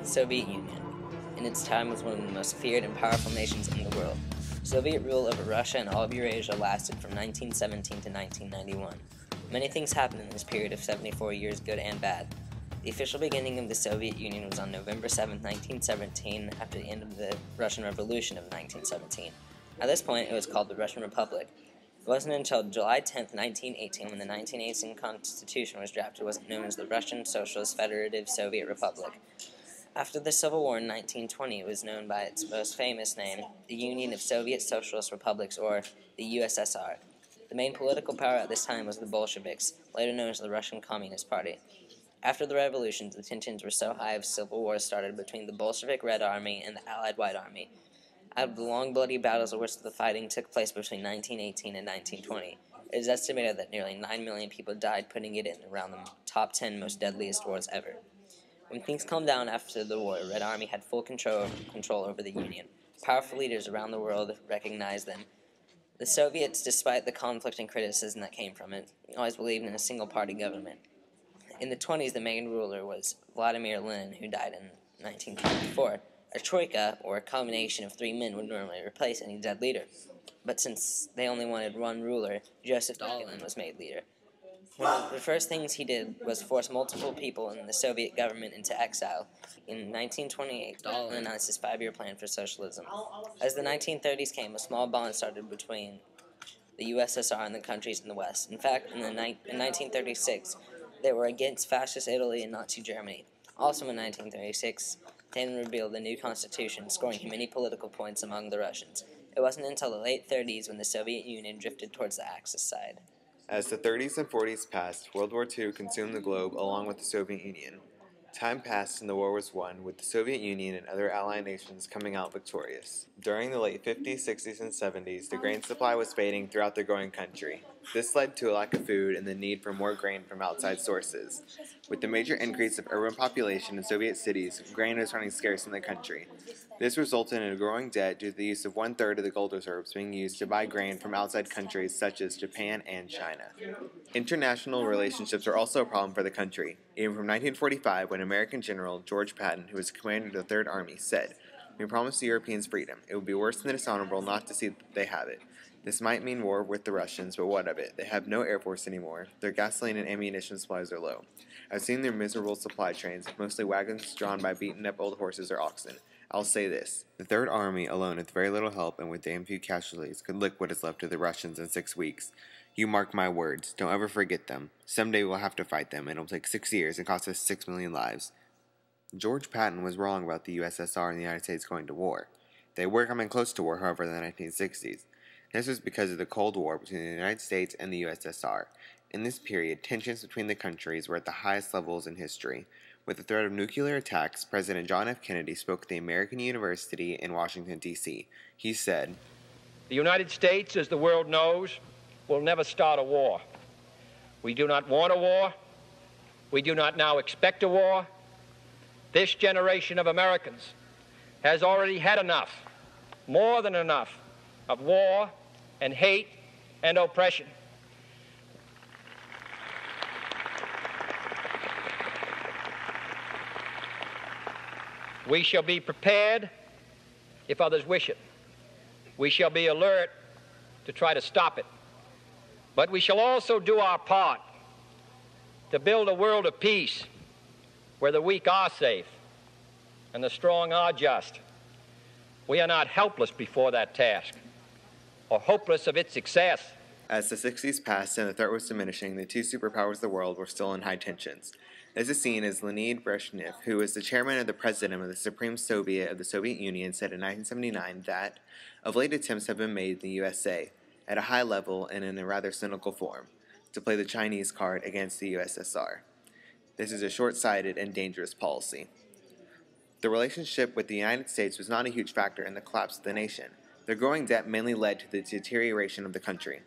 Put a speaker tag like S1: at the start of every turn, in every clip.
S1: The Soviet Union, in its time, was one of the most feared and powerful nations in the world. Soviet rule over Russia and all of Eurasia lasted from 1917 to 1991. Many things happened in this period of 74 years, good and bad. The official beginning of the Soviet Union was on November 7, 1917, after the end of the Russian Revolution of 1917. At this point, it was called the Russian Republic. It wasn't until July 10, 1918, when the 1918 Constitution was drafted, it wasn't known as the Russian Socialist Federative Soviet Republic. After the Civil War in 1920, it was known by its most famous name, the Union of Soviet Socialist Republics, or the USSR. The main political power at this time was the Bolsheviks, later known as the Russian Communist Party. After the revolutions, the tensions were so high, a civil war started between the Bolshevik Red Army and the Allied White Army. Out of the long, bloody battles of which the fighting took place between 1918 and 1920, it is estimated that nearly 9 million people died, putting it in around the top 10 most deadliest wars ever. When things calmed down after the war, the Red Army had full control over the Union. Powerful leaders around the world recognized them. The Soviets, despite the conflict and criticism that came from it, always believed in a single-party government. In the 1920s, the main ruler was Vladimir Lenin, who died in 1924. A troika, or a combination of three men, would normally replace any dead leader. But since they only wanted one ruler, Joseph Stalin was made leader. One of the first things he did was force multiple people in the Soviet government into exile. In 1928, Stalin announced his 5-year plan for socialism. As the 1930s came, a small bond started between the USSR and the countries in the West. In fact, in 1936, they were against fascist Italy and Nazi Germany. Also in 1936, Stalin revealed a new constitution, scoring him many political points among the Russians. It wasn't until the late 30s when the Soviet Union drifted towards the Axis side.
S2: As the 30s and 40s passed, World War II consumed the globe along with the Soviet Union. Time passed and the war was won, with the Soviet Union and other allied nations coming out victorious. During the late 50s, 60s, and 70s, the grain supply was fading throughout the growing country. This led to a lack of food and the need for more grain from outside sources. With the major increase of urban population in Soviet cities, grain was running scarce in the country. This resulted in a growing debt due to the use of 1/3 of the gold reserves being used to buy grain from outside countries such as Japan and China. International relationships are also a problem for the country, even from 1945 when American General George Patton, who was commander of the Third Army, said, "We promised the Europeans freedom. It would be worse than dishonorable not to see that they have it. This might mean war with the Russians, but what of it? They have no air force anymore. Their gasoline and ammunition supplies are low. I've seen their miserable supply trains, mostly wagons drawn by beaten-up old horses or oxen. I'll say this. The Third Army, alone with very little help and with damn few casualties, could lick what is left of the Russians in 6 weeks. You mark my words. Don't ever forget them. Someday we'll have to fight them, and it'll take 6 years and cost us 6 million lives." George Patton was wrong about the USSR and the United States going to war. They were coming close to war, however, in the 1960s. This was because of the Cold War between the United States and the USSR. In this period, tensions between the countries were at the highest levels in history. With the threat of nuclear attacks, President John F. Kennedy spoke at the American University in Washington, D.C. He said,
S3: "The United States, as the world knows, will never start a war. We do not want a war. We do not now expect a war. This generation of Americans has already had enough, more than enough, of war and hate and oppression. We shall be prepared if others wish it. We shall be alert to try to stop it. But we shall also do our part to build a world of peace where the weak are safe and the strong are just. We are not helpless before that task or hopeless of its success."
S2: As the 60s passed and the threat was diminishing, the two superpowers of the world were still in high tensions. This is seen as Leonid Brezhnev, who was the chairman of the president of the Supreme Soviet of the Soviet Union, said in 1979 that of late attempts have been made in the USA, at a high level and in a rather cynical form, to play the Chinese card against the USSR. This is a short-sighted and dangerous policy. The relationship with the United States was not a huge factor in the collapse of the nation. Their growing debt mainly led to the deterioration of the country.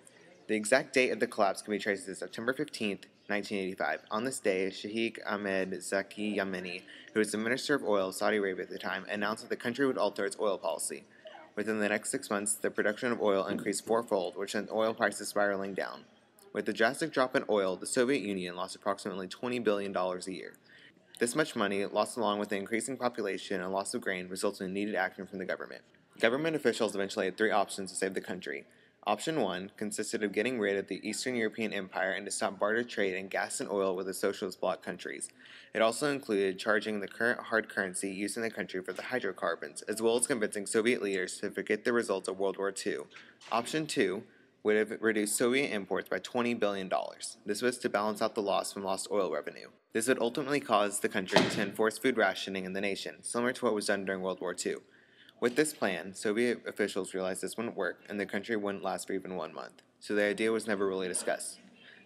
S2: The exact date of the collapse can be traced to September 15, 1985. On this day, Sheikh Ahmed Zaki Yameni, who was the Minister of Oil of Saudi Arabia at the time, announced that the country would alter its oil policy. Within the next 6 months, the production of oil increased fourfold, which sent oil prices spiraling down. With the drastic drop in oil, the Soviet Union lost approximately $20 billion a year. This much money, lost along with the increasing population and loss of grain, resulted in needed action from the government. Government officials eventually had three options to save the country. Option 1 consisted of getting rid of the Eastern European Empire and to stop barter trade in gas and oil with the socialist bloc countries. It also included charging the current hard currency used in the country for the hydrocarbons, as well as convincing Soviet leaders to forget the results of World War II. Option 2 would have reduced Soviet imports by $20 billion. This was to balance out the loss from lost oil revenue. This would ultimately cause the country to enforce food rationing in the nation, similar to what was done during World War II. With this plan, Soviet officials realized this wouldn't work and the country wouldn't last for even 1 month, so the idea was never really discussed.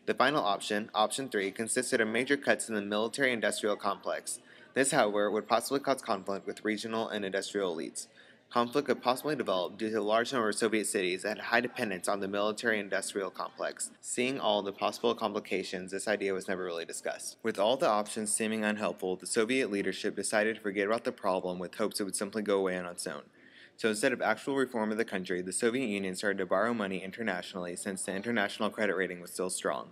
S2: The final option, Option 3, consisted of major cuts in the military-industrial complex. This, however, would possibly cause conflict with regional and industrial elites. Conflict could possibly develop due to the large number of Soviet cities that had high dependence on the military-industrial complex. Seeing all the possible complications, this idea was never really discussed. With all the options seeming unhelpful, the Soviet leadership decided to forget about the problem with hopes it would simply go away on its own. So instead of actual reform of the country, the Soviet Union started to borrow money internationally since the international credit rating was still strong.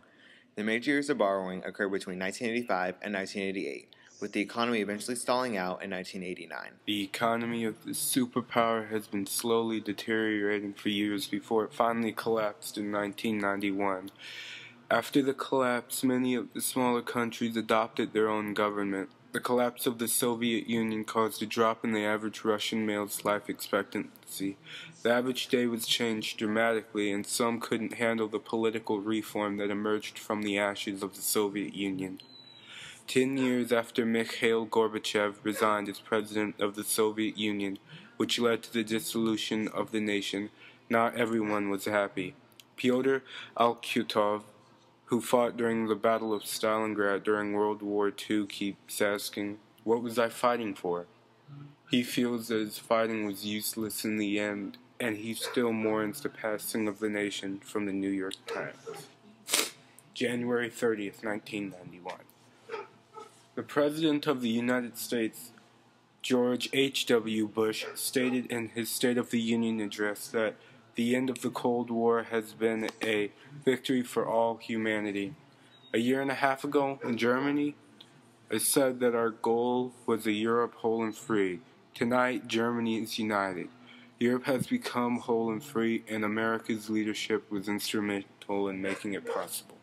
S2: The major years of borrowing occurred between 1985 and 1988. With the economy eventually stalling out in 1989.
S4: The economy of the superpower has been slowly deteriorating for years before it finally collapsed in 1991. After the collapse, many of the smaller countries adopted their own government. The collapse of the Soviet Union caused a drop in the average Russian male's life expectancy. The average day was changed dramatically, and some couldn't handle the political reform that emerged from the ashes of the Soviet Union. 10 years after Mikhail Gorbachev resigned as president of the Soviet Union, which led to the dissolution of the nation, not everyone was happy. Pyotr Alkutov, who fought during the Battle of Stalingrad during World War II, keeps asking, "What was I fighting for?" He feels that his fighting was useless in the end, and he still mourns the passing of the nation from the New York Times. January 30th, 1991. The President of the United States, George H.W. Bush, stated in his State of the Union address that the end of the Cold War has been a victory for all humanity. A year and a half ago in Germany, I said that our goal was a Europe whole and free. Tonight, Germany is united. Europe has become whole and free, and America's leadership was instrumental in making it possible.